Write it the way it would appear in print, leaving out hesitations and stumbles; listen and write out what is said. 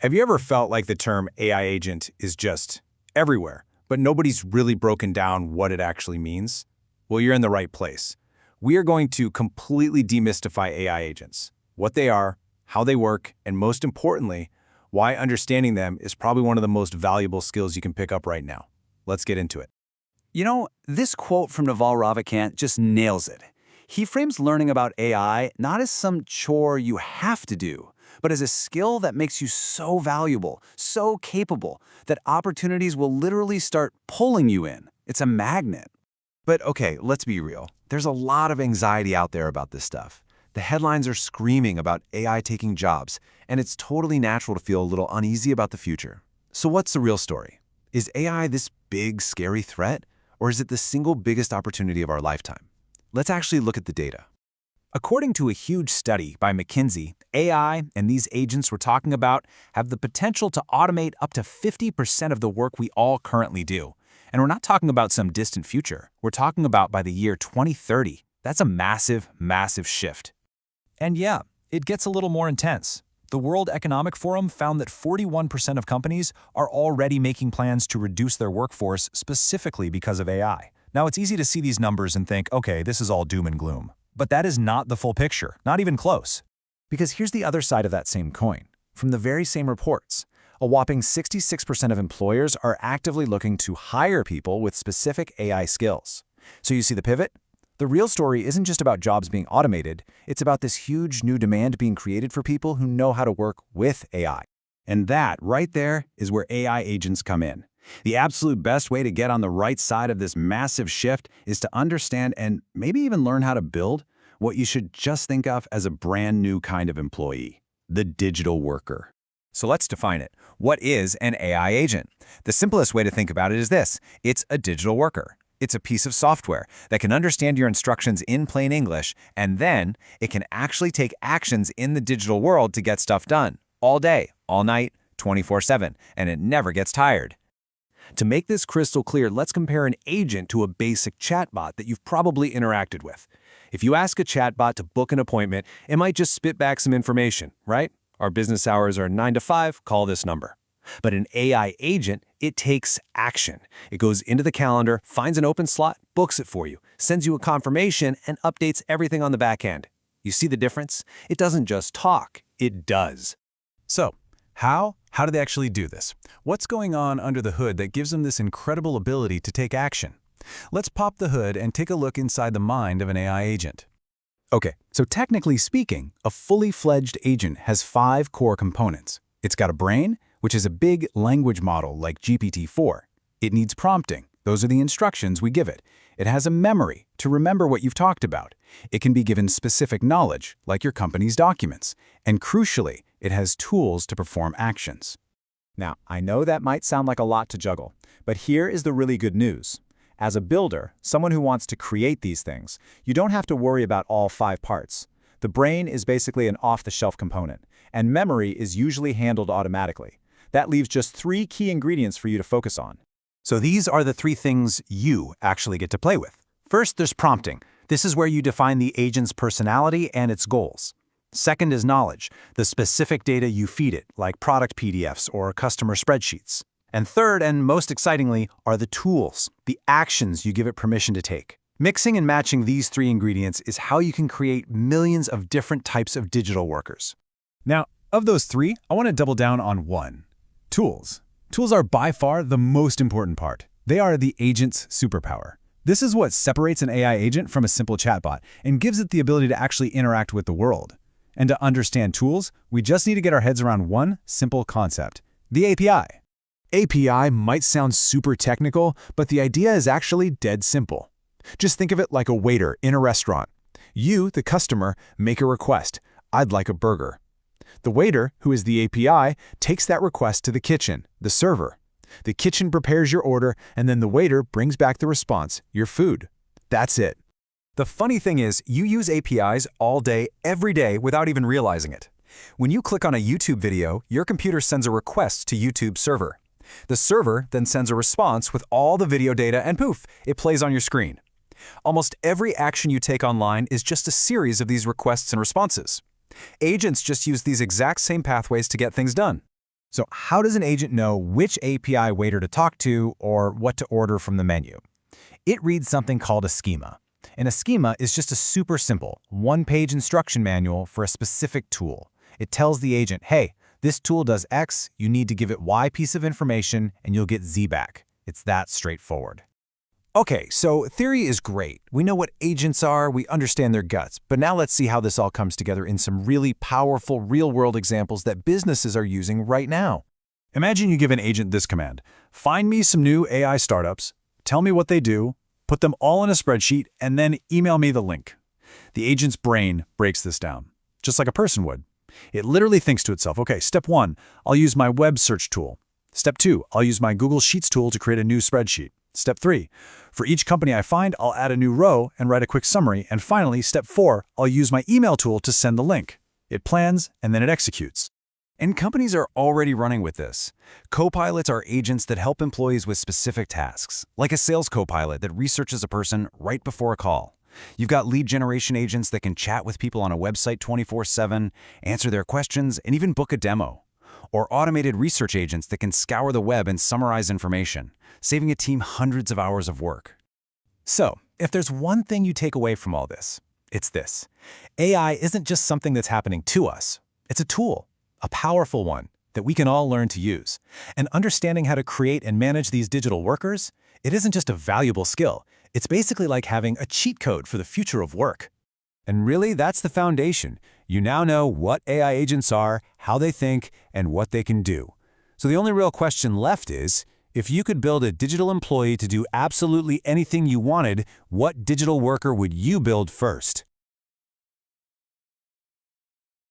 Have you ever felt like the term AI agent is just everywhere, but nobody's really broken down what it actually means? Well, you're in the right place. We are going to completely demystify AI agents, what they are, how they work, and most importantly, why understanding them is probably one of the most valuable skills you can pick up right now. Let's get into it. You know, this quote from Naval Ravikant just nails it. He frames learning about AI not as some chore you have to do, but as a skill that makes you so valuable, so capable, that opportunities will literally start pulling you in. It's a magnet. But okay, let's be real. There's a lot of anxiety out there about this stuff. The headlines are screaming about AI taking jobs, and it's totally natural to feel a little uneasy about the future. So what's the real story? Is AI this big, scary threat, or is it the single biggest opportunity of our lifetime? Let's actually look at the data. According to a huge study by McKinsey, AI and these agents we're talking about have the potential to automate up to 50% of the work we all currently do. And we're not talking about some distant future. We're talking about by the year 2030. That's a massive, massive shift. And yeah, it gets a little more intense. The World Economic Forum found that 41% of companies are already making plans to reduce their workforce specifically because of AI. Now, it's easy to see these numbers and think, okay, this is all doom and gloom. But that is not the full picture, not even close. Because here's the other side of that same coin. From the very same reports, a whopping 66% of employers are actively looking to hire people with specific AI skills. So you see the pivot? The real story isn't just about jobs being automated, it's about this huge new demand being created for people who know how to work with AI. And that, right there, is where AI agents come in. The absolute best way to get on the right side of this massive shift is to understand and maybe even learn how to build what you should just think of as a brand new kind of employee, the digital worker. So let's define it. What is an AI agent? The simplest way to think about it is this. It's a digital worker. It's a piece of software that can understand your instructions in plain English, and then it can actually take actions in the digital world to get stuff done all day, all night, 24/7, and it never gets tired. To make this crystal clear, let's compare an agent to a basic chatbot that you've probably interacted with. If you ask a chatbot to book an appointment, it might just spit back some information, right? Our business hours are 9 to 5, call this number. But an AI agent, it takes action. It goes into the calendar, finds an open slot, books it for you, sends you a confirmation, and updates everything on the back end. You see the difference? It doesn't just talk, it does. So, how do they actually do this? What's going on under the hood that gives them this incredible ability to take action? Let's pop the hood and take a look inside the mind of an AI agent. Okay, so technically speaking, a fully fledged agent has 5 core components. It's got a brain, which is a big language model like GPT-4. It needs prompting. Those are the instructions we give it. It has a memory to remember what you've talked about. It can be given specific knowledge, like your company's documents. And crucially, it has tools to perform actions. Now, I know that might sound like a lot to juggle, but here is the really good news. As a builder, someone who wants to create these things, you don't have to worry about all 5 parts. The brain is basically an off-the-shelf component, and memory is usually handled automatically. That leaves just 3 key ingredients for you to focus on. So these are the 3 things you actually get to play with. First, there's prompting. This is where you define the agent's personality and its goals. Second is knowledge, the specific data you feed it, like product PDFs or customer spreadsheets. And third, and most excitingly, are the tools, the actions you give it permission to take. Mixing and matching these 3 ingredients is how you can create millions of different types of digital workers. Now, of those 3, I want to double down on 1. Tools. Tools are by far the most important part. They are the agent's superpower. This is what separates an AI agent from a simple chatbot and gives it the ability to actually interact with the world. And to understand tools, we just need to get our heads around one simple concept: the API. API might sound super technical, but the idea is actually dead simple. Just think of it like a waiter in a restaurant. You, the customer, make a request. I'd like a burger. The waiter, who is the API, takes that request to the kitchen, the server. The kitchen prepares your order, and then the waiter brings back the response, your food. That's it. The funny thing is, you use APIs all day, every day, without even realizing it. When you click on a YouTube video, your computer sends a request to YouTube's server. The server then sends a response with all the video data, and poof, it plays on your screen. Almost every action you take online is just a series of these requests and responses. Agents just use these exact same pathways to get things done. So how does an agent know which API waiter to talk to or what to order from the menu? It reads something called a schema. And a schema is just a super simple, one-page instruction manual for a specific tool. It tells the agent, hey, this tool does X, you need to give it Y piece of information, and you'll get Z back. It's that straightforward. Okay, so theory is great. We know what agents are, we understand their guts, but now let's see how this all comes together in some really powerful real-world examples that businesses are using right now. Imagine you give an agent this command: find me some new AI startups, tell me what they do, put them all in a spreadsheet, and then email me the link. The agent's brain breaks this down, just like a person would. It literally thinks to itself, okay, step 1, I'll use my web search tool. Step 2, I'll use my Google Sheets tool to create a new spreadsheet. Step 3, for each company I find, I'll add a new row and write a quick summary. And finally, step 4, I'll use my email tool to send the link. It plans, and then it executes. And companies are already running with this. Copilots are agents that help employees with specific tasks, like a sales copilot that researches a person right before a call. You've got lead generation agents that can chat with people on a website 24/7, answer their questions, and even book a demo. Or automated research agents that can scour the web and summarize information, saving a team hundreds of hours of work. So, if there's one thing you take away from all this, it's this. AI isn't just something that's happening to us. It's a tool, a powerful one, that we can all learn to use. And understanding how to create and manage these digital workers, it isn't just a valuable skill. It's basically like having a cheat code for the future of work. And really, that's the foundation. You now know what AI agents are, how they think, and what they can do. So the only real question left is, if you could build a digital employee to do absolutely anything you wanted, what digital worker would you build first?